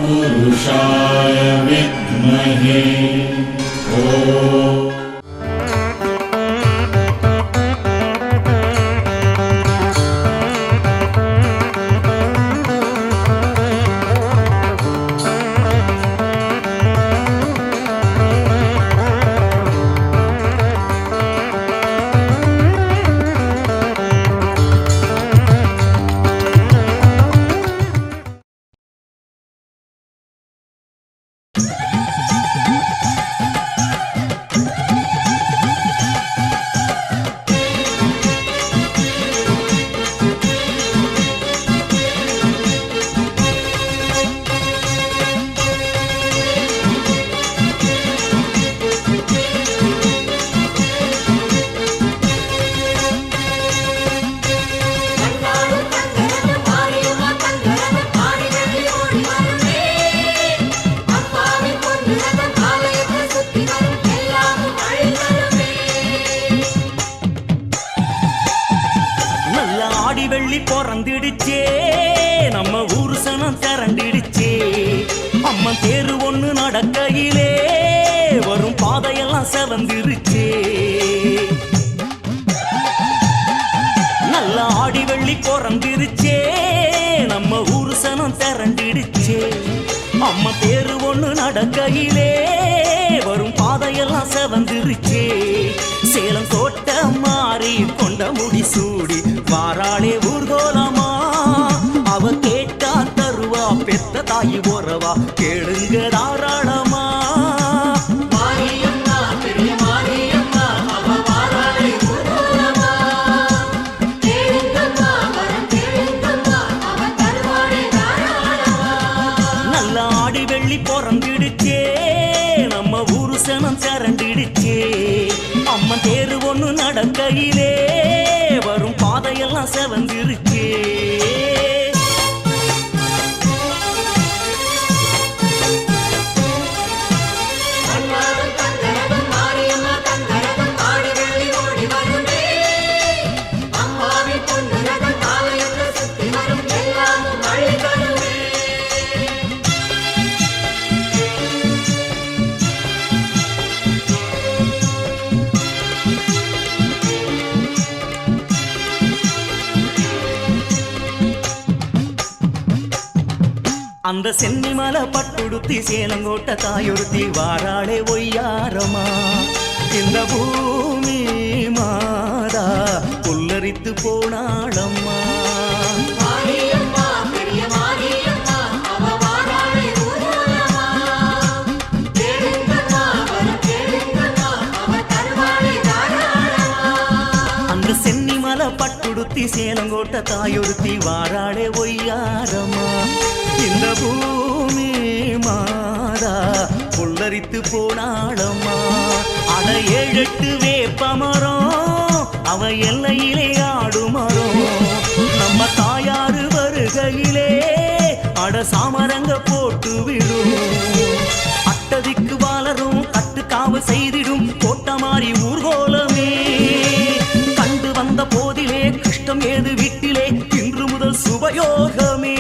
तत्पुरुषाय विद्महे வெள்ளி பொறந்திடுச்சே நம்ம ஊரு சனம் திரண்டிடுச்சே அம்மன் தேரு ஒண்ணு நடக்கையிலே வரும் பாதையெல்லாம் செவந்திருச்சே நல்ல ஆடி வெள்ளி பொறந்திருச்சே நம்ம ஊரு சனம் திரண்டிடுச்சே அம்மன் தேரு ஒண்ணு நடக்கையிலே வரும் பாதையெல்லாம் செவந்திருச்சே சேலம் கோட்ட மாறி கொண்ட முடி சூடி வாராளே ஊர்கோலமா அவ கேட்டா தருவா பெத்த தாயி உறவா கேளுங்க தாராளமா நல்ல ஆடி வெள்ளி பொறந்திடுச்சே நம்ம ஊரு சனம் திரண்டிடுச்சே அம்மன் தேரு ஒண்ணு நடக்கையிலே வரும் பாதையெல்லாம் செவந்திருச்சே அந்த சென்னிமலை பட்டுடுத்தி சேலங்கோட்ட தாயொருத்தி வாராளே ஒய்யாரமா இந்த பூமி மாதா புல்லரித்து போனாளம்மா அந்த சென்னிமலை பட்டுடுத்தி சேலங்கோட்ட தாயொருத்தி வாராளே ஒய்யாரமா இந்த பூமி மாதா புல்லரித்து போனாளம்மா அட 7-8 வேப்பமரம் அவ எல்லையிலே ஆடுமரம் நம்ம தாயாரு வருகையிலே அட சாமரங்க போட்டு விடும் அட்டதிக்கு வாழரும் கட்டுக்காவ செய்திடும் கோட்ட மாறி ஊர்கோலமே கண்டு வந்த போதிலே கஷ்டம் ஏது வீட்டிலே இன்று முதல் சுபயோகமே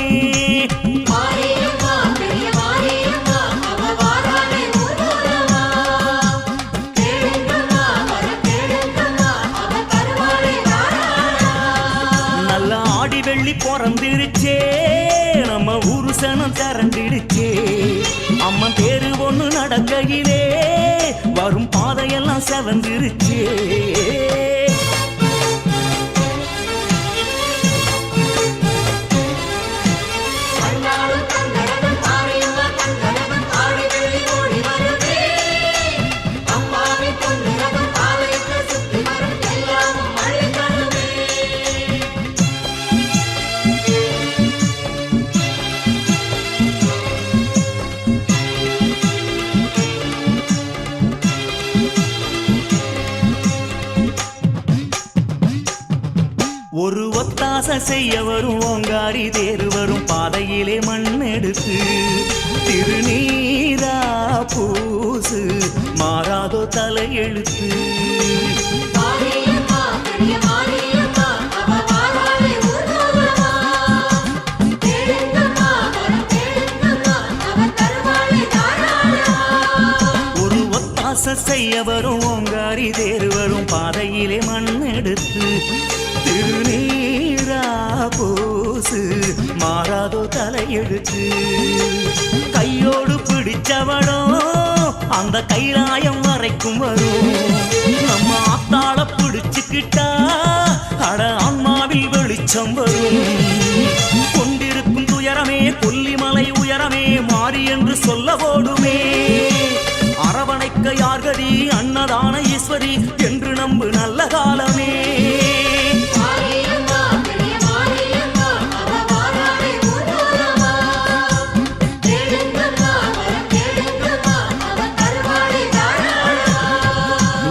வெள்ளி பொறந்திருச்சே நம்ம ஊரு சனம் திரண்டிடுச்சே அம்மன் தேரு ஒண்ணு நடக்கையிலே வரும் பாதையெல்லாம் செவந்திருச்சே ஒரு ஒத்தாசை செய்ய வரும் ஓங்காரி தேரு வரும் பாதையிலே மண்ணெடுத்து திருநீரா பூசு மாறாதோ தலையெழுத்து செய்ய வரும் ஓங்காரி தேர் வரும் பாதையிலே மண்ணெடுத்து திருநீரா பூசு மாறாதோ தலையெடுத்து கையோடு பிடிச்சவளோ அந்த கைலாயம் வரைக்கும் வரும் நம்ம ஆத்தாள பிடிச்சுக்கிட்டா அட ஆன்மாவில் வெளிச்சம் வரும் கொண்டிருக்கும் துயரமே கொல்லிமலை உயரமே மாறி என்று சொல்ல ஓடுமே அரவணைக்க யார்கதி அன்னதான ஈஸ்வரி என்று நம்பு நல்ல காலமே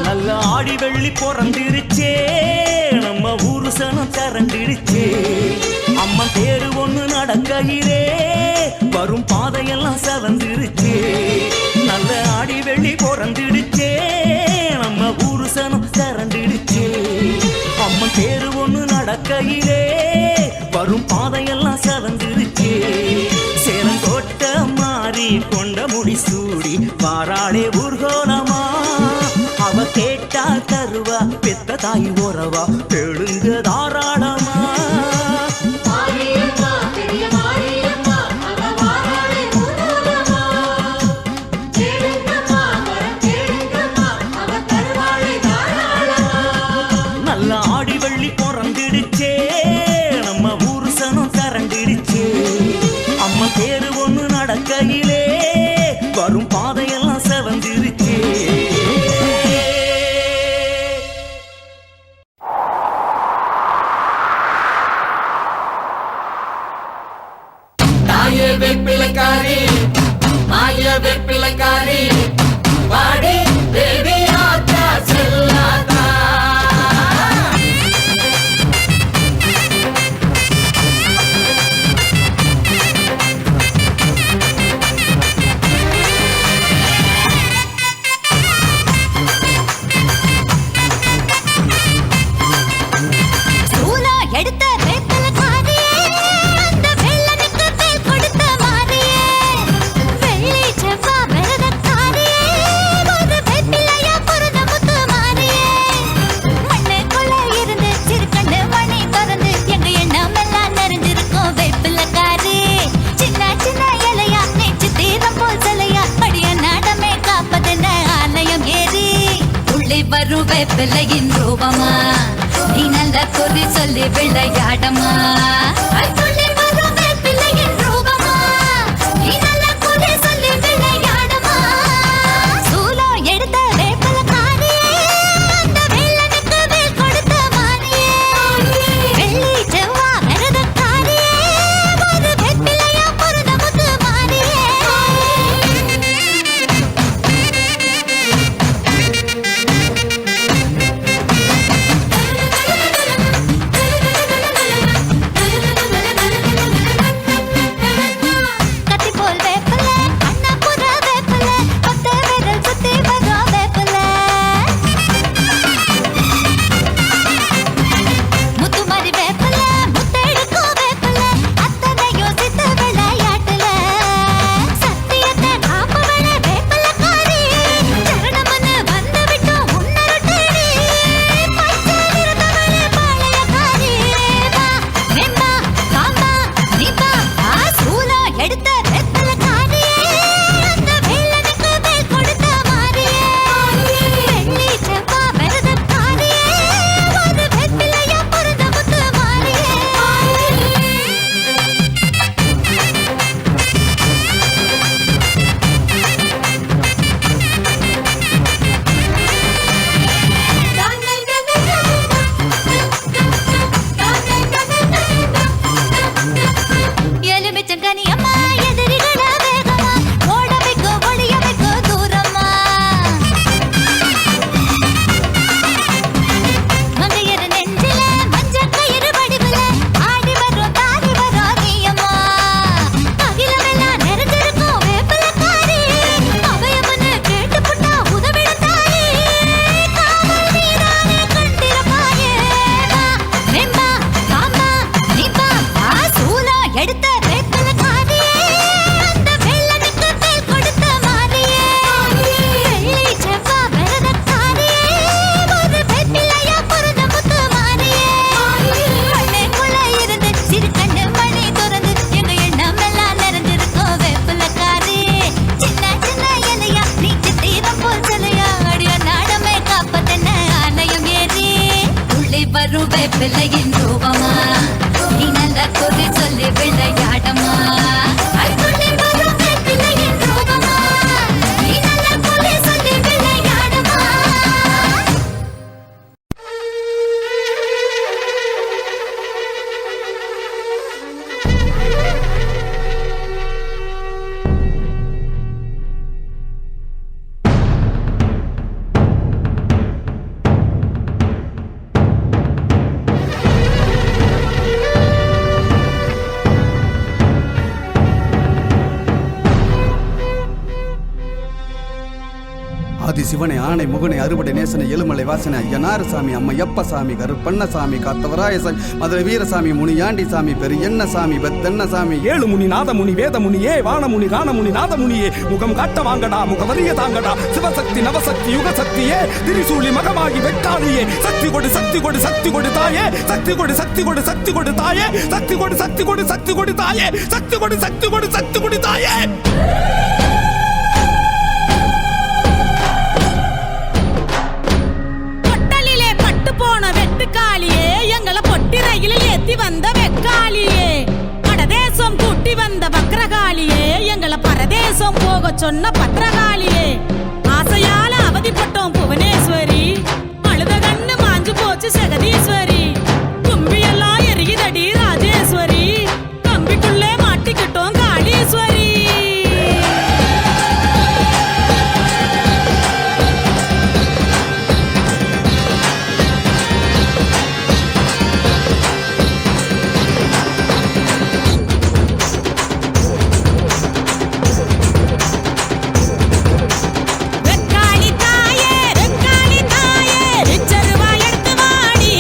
நல்ல ஆடி வெள்ளி பிறந்திருச்சே நம்ம ஊரு சனம் திரண்டிடுச்சே அம்மன் தேரு ஒண்ணு நடக்கையிலே வரும் பாதையெல்லாம் செவந்திருச்சே நல்ல ஆடி வெள்ளி பிறந்திடுச்சே நம்ம ஊரு சனம் திரண்டிடுச்சே அம்மன் தேரு ஒண்ணு நடக்கையிலே வரும் பாதையெல்லாம் செவந்திருச்சே சேலங்கோட்ட மாறி கொண்ட முடி சூடி வாராளே ஊர்கோலமா அவ கேட்டா தருவா பெத்த தாய் உறவா தெழுங்க தாராளமா நல்ல ஆடி வெள்ளி பிறந்திடுச்சே நம்ம ஊரு சனம் திரண்டிடுச்சே அம்மா தேரு ஒண்ணு நடக்கையிலே வரும் பாதையெல்லாம் செவந்திருச்சே வேப்பிலைக்காரி மாய வேப்பிலைக்காரி வாடி தேவி ஆத்தா செல்லாதா வேப்பிலையின் ரூபமா நீ நல்ல குறி சொல்லி விளையாடமா கருவேப்பிலையின் ரூபமா நீ நல்ல குறி சொல்லி விளையாடமா துள்ளி வரும் வேப்பிலையின் ரூபமா நீ நல்ல குறி சொல்லி விளையாடமா ஆதி சிவனை ஆணை முகனை அறுபடை நேசனை எழுமலை வாசனை ஐயனாரசாமி அம்மையப்பசாமி கருப்பண்ணசாமி காத்தவராயசாமி மதுரை வீரசாமி முனியாண்டி சாமி பெரியண்ணசாமி பெத்தண்ணசாமி ஏழுமுனி நாதமுனி வேதமுனியே வானமுனி காணமுனி நாதமுனியே முகம் காட்ட வாங்கடா முகவரிய தாங்கடா சிவசக்தி நவசக்தி யுகசக்தியே திரிசூலி மகமாகி வெட்டாளியே சக்தி கொடு சக்தி கொடு சக்தி கொடு தாயே சக்தி கொடு சக்தி கொடு சக்தி கொடு தாயே சக்தி கொடு சக்தி கொடு சக்தி கொடு தாயே சக்தி கொடு சக்தி கொடு சக்தி கொடு தாயே வெட்டுக்காளியே எங்களை பொட்டி ரயிலில் ஏத்தி வந்த வெக்காளியே படதேசம் கூட்டி வந்த வக்ரகாளியே எங்களை பரதேசம் போக சொன்ன பத்திரகாளியே ஆசையால அவதிப்பட்டோம் புவனேஸ்வரி அழுத கண்ணு மாஞ்சு போச்சு ஜெகதீஸ்வரி கும்பியெல்லாம் எரியுதடி ராஜேஸ்வரி கம்பிக்குள்ளே மாட்டிக்கிட்டோம் காளீஸ்வரி வெக்காளி தாயே வெக்காளி தாயே ரிச்சருவா எடுத்து வாடி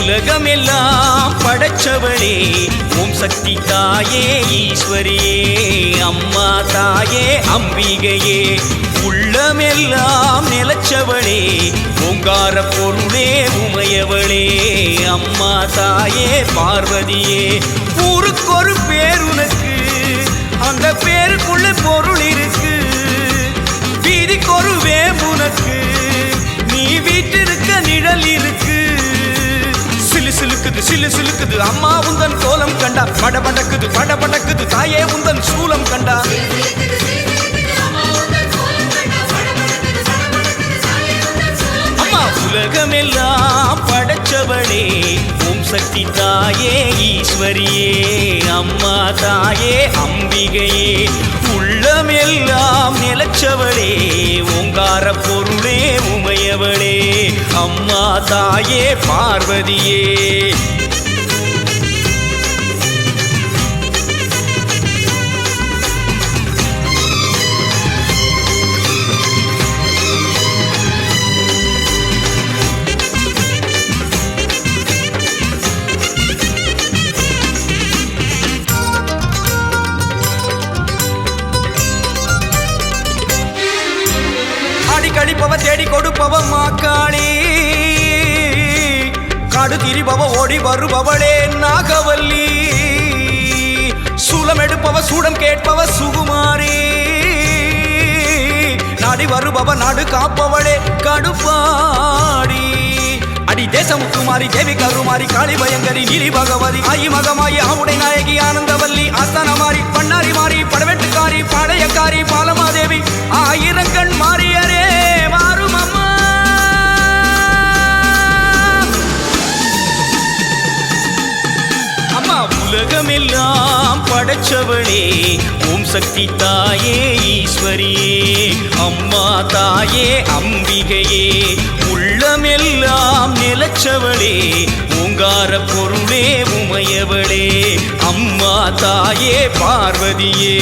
உலகமெல்லாம் படைச்சவளே ஓம் சக்தி தாயே ஈஸ்வரியே அம்மா தாயே அம்பிகையே உள்ளமெல்லாம் நிலச்சவளே ஓங்கார பொருளே உமையவளே அம்மா தாயே பார்வதியே ஊருக்கொரு பேர் உனக்கு அந்த பேருக்குள்ள பொருள் இருக்கு வீதிக்கொரு வேம்புனக்கு நீ வீட்டிருக்க நிழல் இருக்கு சிலு சிலுக்குது சிலு சிலுக்குது அம்மா உந்தன் கோலம் கண்டா படபடக்குது படபடக்குது தாயே உந்தன் சூலம் கண்டா அம்மா உலகமெல்லாம் படைச்சவளே ஓம் சக்தி தாயே ஈஸ்வரியே அம்மா தாயே அம்பிகையே உள்ளமெல்லாம் நிலச்சவளே ஓங்கார பொருளே உமையவளே அம்மா தாயே பார்வதியே கழிப்பவ தேடி கொடுப்பவ மாக்காளி காடு திரிபவ ஓடி வருபவளே நாகவல்லி சூலம் எடுப்பவ சூடம் கேட்பவ சுகுமாரி நாடி வருபவ நாடு காப்பவளே கடுப்பாடி அடி தேசமுத்துமாரி தேவி கருமாரி காளி பயங்கரி நீலி பகவதி ஆயி மகமாயி ஆவுடை நாயகி ஆனந்தவல்லி ஆஸ்தானமாரி பண்ணாரி மாறி படவெட்டுக்காரி பாளையக்காரி பாலமாதேவி ஆயிரங்கண் மாறியரே மாறும் அம்மா அம்மா உலகமெல்லாம் படைச்சவளே ஓம் சக்தி தாயே ஈஸ்வரியே அம்மா தாயே அம்பிகையே உள்ளமெல்லாம் நிலச்சவளே ஓங்கார பொருளே உமையவளே அம்மா தாயே பார்வதியே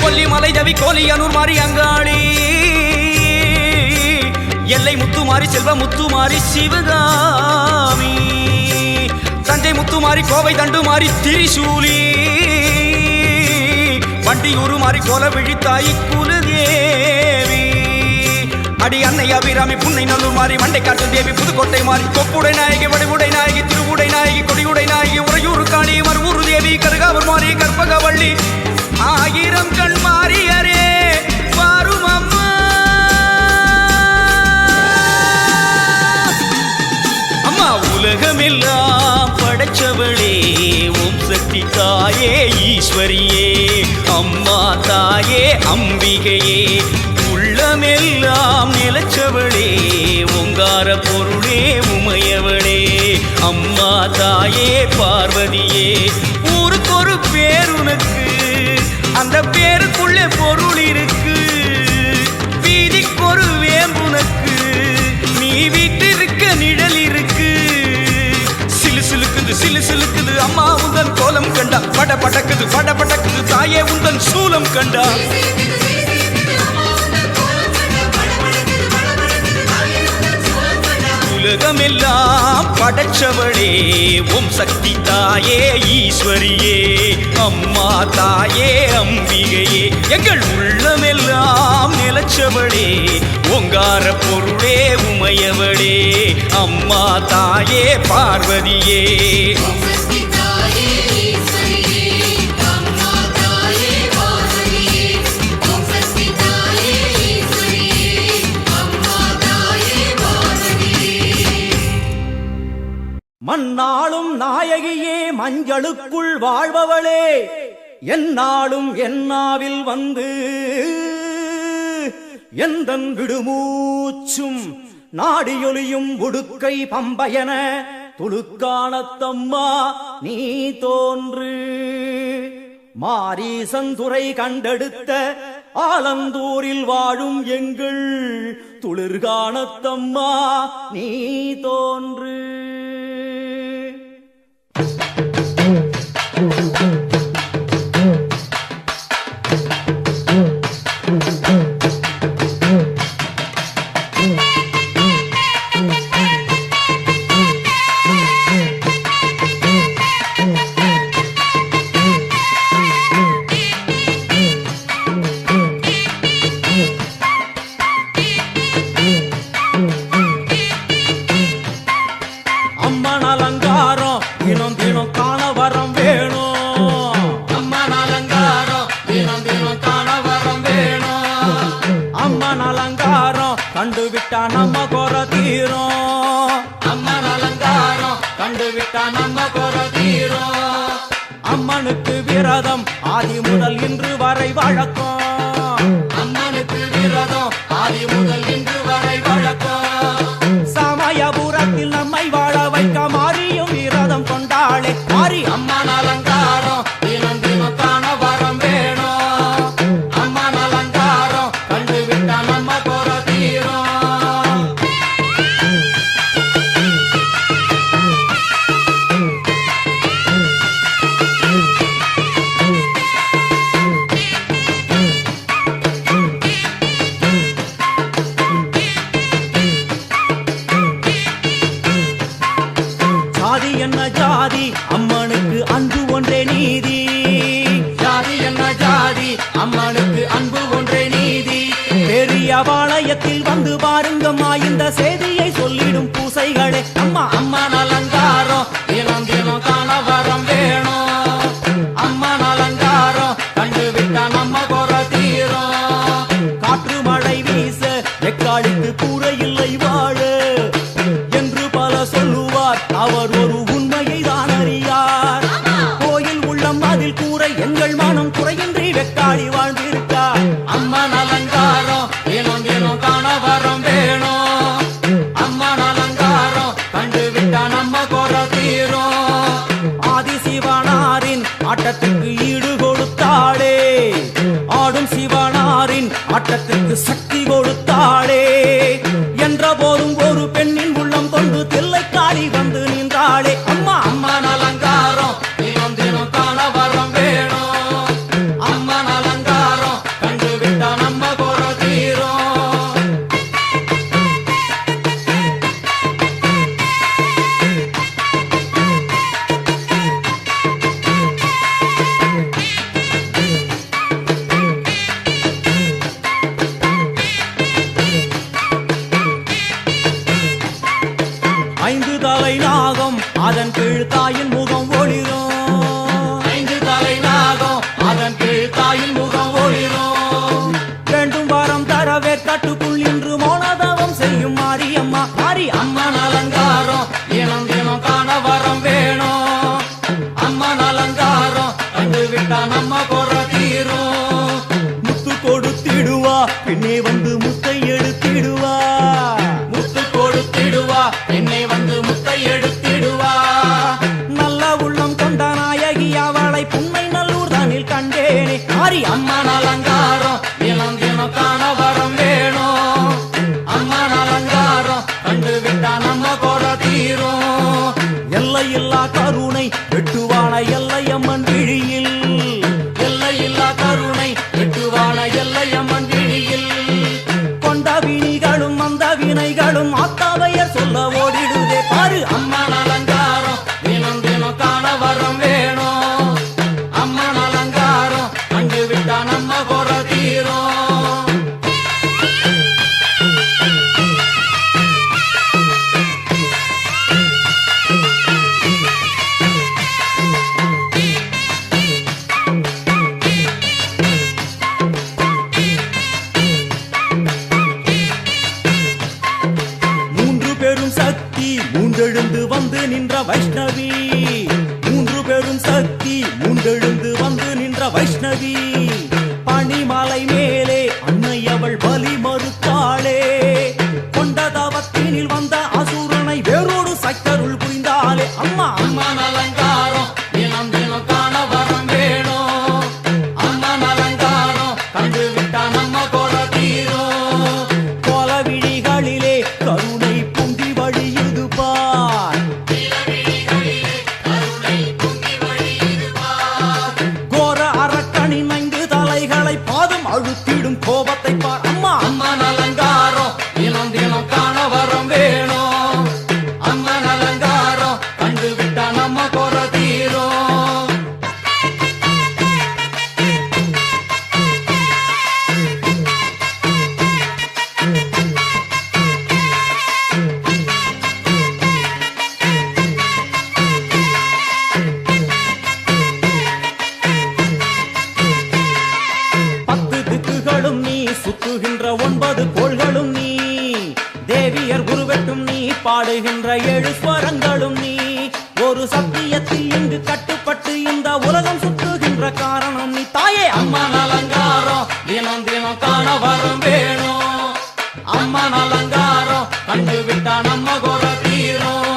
கொல்லிமலை ஜவி கோலியனூர் மாறி அங்காளி எல்லை முத்துமாரி செல்வ முத்துமாரி சிவகாமி தஞ்சை முத்துமாரி கோவை தண்டுமாரி திரிசூலி வண்டியூரு மாறி கோல விழித்தாயி குலதேவி அடி அன்னை அபிராமி புன்னை நல்லூர் மாறி மண்டை காட்டு தேவி புதுக்கோட்டை மாறி கொப்புடை நாயகி வடிவுடை நாயகி திருவுடை நாயகி கொடியுடை நாயகி உறையூர் காளி மறுவூர் தேவி கருகாவூர் மாறி கற்பகவள்ளி ஆயிரம் கண் மாறியரே வாரும் அம்மா அம்மா உலகமெல்லாம் படைச்சவளே ஓம் சக்தி தாயே ஈஸ்வரியே அம்மா தாயே அம்பிகையே உள்ளமெல்லாம் நிலச்சவளே ஓங்கார பொருளே உமையவளே அம்மா தாயே பார்வதியே ஊருக்கொரு பேர் உனக்கு அந்த பேருக்குள்ளே பொருள் இருக்கு வீதிக்கொரு வேம்புனக்கு நீ வீட்டிருக்க நிழல் இருக்கு சிலு சிலுக்குது சிலு சிலுக்குது அம்மா உந்தன் கோலம் கண்டா பட படக்குது பட படக்குது தாயே உந்தன் சூலம் கண்டா உலகமெல்லாம் படைச்சவளே ஓம் சக்தி தாயே ஈஸ்வரியே அம்மா தாயே அம்பிகையே எங்கள் உள்ளமெல்லாம் நிலச்சவளே ஓங்கார பொருளே உமையவளே அம்மா தாயே பார்வதியே மண்ணாளும் நாயகியே மஞ்சளுக்குள் வாழ்பவளே என்னாலும் என்னாவில் வந்து எந்தன் விடுமூச்சும் நாடியொலியும் உடுக்கை பம்பயன துளுக்கானத்தம்மா நீ தோன்று மாரீசந்துரை கண்டெடுத்த ஆலந்தூரில் வாழும் எங்கள் துளிர்கானத்தம்மா நீ தோன்று. கண்டுவிட்டா நம்ம குற தீரும். அம்மன் அலங்காரம் கண்டுவிட்டா நம்ம குற தீரும். அம்மனுக்கு விரதம் ஆதி முதல் இன்று வரை வழக்கம். அம்மனுக்கு விரதம் ஆதி முதல் இன்று வரை வழக்கம். சமயபுரத்தில் நம்மை வாழ வைக்க மாறியும் விரதம் கொண்டாளே மாறி. அம்மன் அலங்காரம் தினம் தினம் காண வரம் வேணும். அம்மன் அலங்காரம் கண்டுவிட்டா நம்ம குற தீரும். ஜாதி என்ன ஜாதி அம்மனுக்கு அன்பு ஒன்றே நீதி. ஜாதி என்ன ஜாதி அம்மனுக்கு அன்பு ஒன்றே நீதி. பெரிய பாளையத்தில் வந்து பாருங்கம்மா இந்த செய்தியை சொல்லிடும் பூசைகளே. அம்மா அம்மன் அலங்காரம் தினம் தினம் காண வரம் வேணும். அம்மன் அலங்காரம் கண்டுவிட்டா நம்ம குற தீரும். காற்று மழை வீச வெக்காளிக்கு கூரை இல்லை வாழ என்று பல சொல்லுவார். அவர் ஒரு உண்மையை தான் அறியார். கோயில் உள்ளம் அதில் கூரை எங்கள் மனம் குறையின்றி வெக்காளி வாழ்ந்திருக்கார். அம்மன் அலங்காரம் தினம் தினம் காண வரம் வேணும். அம்மன் அலங்காரம் கண்டுவிட்டா நம்ம குற தீரும். ஆதி சிவனாரின் ஆட்டத்துக்கு ஈடு கொடுத்தாளே. ஆடும் சிவனாரின் ஆட்டத்துக்கு சக்தி கொடுத்தாளே. என்ற போதும் ஒரு பெண்ணின் உள்ளம் கொண்டு தில்லைக்காளி வந்து நின்றாளே. அம்மா அம்மன் அலங்காரம் தினம் தினம் காண வரம் வேணும். அம்மன் அலங்காரம் கண்டுவிட்டா நம்ம குற தீரும். ஐந்து தலை நாகம் அதன் கீழ் தாயின் முகம் ஒளிரும். ஐந்து தலை நாகம் அதன் கீழ் தாயின் முகம் ஒளிரும். வேண்டும் வாரம் தரவே கட்டுக்குள் இன்று மௌனதவம் செய்யும் மாரியம்மா மாரி. அம்மன் அலங்காரம் தினம் தினம் காண வரம் வேணும். அம்மன் அலங்காரம் கண்டுவிட்டா நம்ம குற தீரும். முத்து கொடுத்திடுவா பின்னே வந்து முத்தை எடுத்திடுவா. முத்து கொடுத்திடுவா என்னை வந்து முத்தை எடுத்திடுவா. நல்ல உள்ளம் கொண்ட நாயகி அவளை புன்னை நல்லூர் தானில் கண்டேனே மாரி. அம்மன் அலங்காரம் தினம் தினம் காண வரம் வேணும். அம்மன் அலங்காரம் கண்டுவிட்டா நம்ம குற தீரும். எல்லையில்லா கருணை வெட்டுவான எல்லையம்மன் விழியில். எல்லையில்லா கருணை வெட்டுவான எல்லையம்மன் விழியில். கொண்ட வினிகளும் அந்த வினைகளும் ஆத்தாவையர் சொல்ல ஓடிடுதே பாரு. அம்மன் அலங்காரம் தினம் தினம் காண வரம் வேணும். அம்மன் அலங்காரம் கண்டுவிட்டா நம்ம குற தீரும். மூன்று பெரும் சக்தி மூன்றெழுந்து வந்து நின்ற வைஷ்ணவி. மூன்று பெரும் சக்தி மூன்றெழுந்து வந்து நின்ற வைஷ்ணவி. பனிமலை மேலே அன்னை அவள் பலி மறுத்தாளே. கொண்ட தவத்தினில் வந்த அசுரனை வேரோடு சக்கருள் புரிந்தாளே. அம்மா அம்மன் அலங்காரம் தினம் தினம் காண வரம் வேணும். அழுத்திடும் கோபத்தை பார் அம்மா அம்மன் அலங்காரம் தினம் தினம் காண வரம் வேணும் அம்மன் அலங்காரம் கண்டு விட்டா நம்ம குறை தீரும் சுத்துகின்ற 9 கோள்களும் நீ தேவியர் குருவெட்டும் நீ பாடுகின்ற 7 ஸ்வரங்களும் நீ ஒரு சத்தியத்தில் இங்கு கட்டுப்பட்டு இந்த உலகம் சுத்துகின்ற காரணம் நீ தாயே அம்மன் அலங்காரம் தினம் தினம் காண வரம் வேணும் அம்மன் அலங்காரம் கண்டு விட்டா நம்ம குறை தீரும்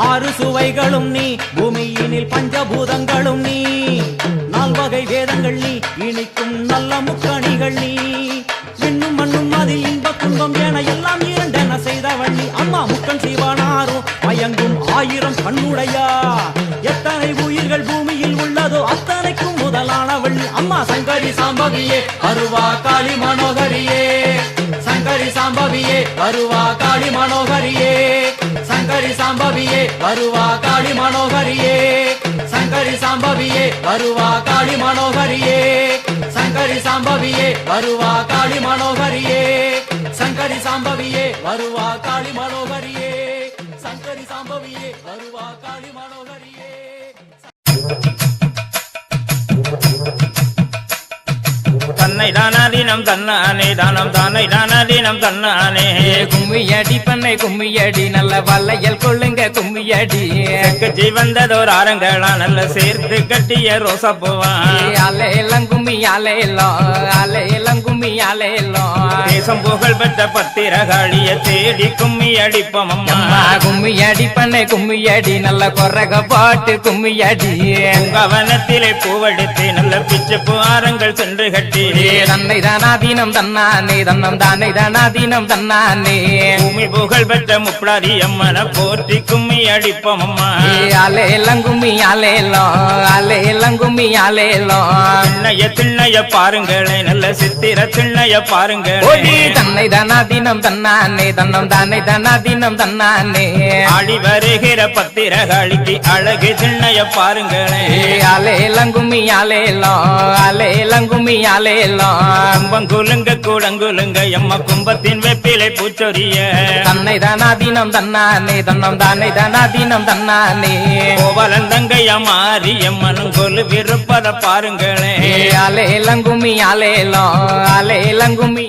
6 சுவைகளும் நீ பூமியினில் பஞ்சபூதங்களும் நீ 4 வகை வேதங்கள் நீ இனிக்கும் நல்ல முக்கணிகள் நீ விண்ணும் மண்ணும் அதில் இன்ப துன்பம் என எல்லாம் இரண்டென செய்தவள் நீ அம்மா முக்கன் சிவனாரும் மயங்கும் 1000 கண்ணுடையா எத்தனை உயிர்கள் பூமியில் உள்ளதோ அத்தனைக்கும் முதலானவள் நீ அம்மா சங்கரி சாம்பவியே வருவா காளி மனோகரியே சங்கரி சாம்பவியே வருவா காளி மனோகரியே சங்கரி சாம்பவியே வருவா காளி மனோகரியே சங்கரி சாம்பவியே வருவா காளி மனோகரியே சங்கரி சாம்பவியே வருவா காளி மனோகரியே சங்கரி சாம்பவியே வருவா காளி மனோகரியே சங்கரி சாம்பவியே வருவா காளி மனோகரியே தன்னை தானாதீனம் தன்னானே தானம் தானை தானாதீனம் தன்னானே கும்மியடி பண்ணை கும்மியடி நல்ல வல்லையல் கொள்ளுங்க கும்மியடி கட்சி வந்ததோர் ஆரங்களா நல்ல சேர்த்து கட்டிய ரோசா போவான் அலையெல்லாம் கும்மி அலையெல்லாம் கும்மி அலையெல்லாம் தேசம் புகழ் பெற்ற பத்திரகாளிய தேடி கும்மி அடிப்போம் அம்மா கும்மியடி பண்ணை கும்மியடி நல்ல கொரக பாட்டு கும்மியடி கவனத்திலே பூவெடுத்து நல்ல பிச்சு ஆரங்கள் சென்று கட்டி தன்னை தானாதீனம் தன்னானே தன்னம் தானே தானாதீனம் தன்னானே பூமி புகழ் பெற்ற முப்படாதி அம்மனை போற்றி கும்மி அடிப்போம் அம்மா அலையெல்லாம் கும்மி அலையெல்லாம் கும்மி அலையெல்லாம் திண்ணைய பாருங்களே நல்ல சித்திர திண்ணைய பாருங்களே தன்னை தானாதீனம் தன்னானே தன்னம் தானே தானாதீனம் தன்னானே ஆடி வருகிற பத்திரகாளிக்கு அழகு திண்ணைய பாருங்களே அலையெல்லாம் கும்மி அலையெல்லாம் கும்மி அலையெல்லாம் கும்பங்குலுங்க கூடங்குலுங்க எம்ம கும்பத்தின் வெப்பிலை பூச்சொரிய தன்னை தானாதீனம் தன்னானே தன்னம் தானே தானாதீனம் தன்னானே கோவலந்தங்கைய மாறி எம்மனும் கொலு விருப்பத பாருங்களே அலையெல்லாம் கும்மி அலையெல்லாம் கும்மி